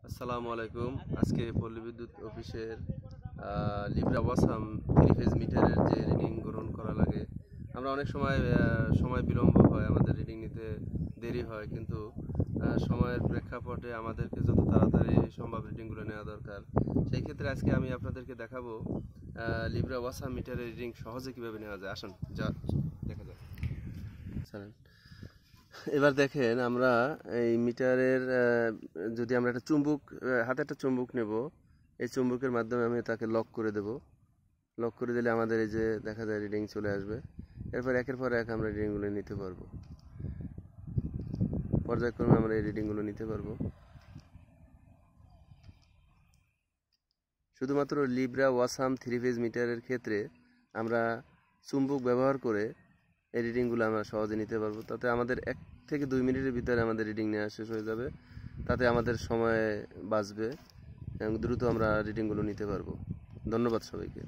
আসসালামু আলাইকুম। আজকে পল্লী বিদ্যুৎ অফিসের লিব্রা ওয়াসাম 3 ফেজ মিটারের যে রিডিং গ্রহণ করা লাগে, আমরা অনেক সময় বিলম্ব হয়, আমাদের রিডিং নিতে দেরি হয়, কিন্তু সময়ের প্রেক্ষাপটে আমাদেরকে যত তাড়াতাড়ি সম্ভব রিডিংগুলো নেওয়া দরকার। সেই ক্ষেত্রে আজকে আমি আপনাদেরকে দেখাবো লিব্রা ওয়াসাম মিটারের রিডিং সহজে কীভাবে নেওয়া যায়। আসুন দেখা যাক। এবার দেখেন, আমরা এই মিটারের যদি আমরা একটা চুম্বক হাতে একটা চুম্বক নেব, এই চুম্বকের মাধ্যমে আমি তাকে লক করে দেব। লক করে দিলে আমাদের এই যে দেখা যায় রিডিং চলে আসবে। এরপর একের পর এক আমরা রিডিংগুলো নিতে পারবো, পর্যায়ক্রমে আমরা এই রিডিংগুলো নিতে পারবো। শুধুমাত্র লিব্রা ওয়াসাম 3 ফেজ মিটারের ক্ষেত্রে আমরা চুম্বক ব্যবহার করে এই রিডিংগুলো আমরা সহজে নিতে পারবো। তাতে আমাদের 1 থেকে 2 মিনিটের ভিতরে আমাদের রিডিং নেওয়া শেষ হয়ে যাবে। তাতে আমাদের সময় বাঁচবে এবং দ্রুত আমরা রিডিংগুলো নিতে পারবো। ধন্যবাদ সবাইকে।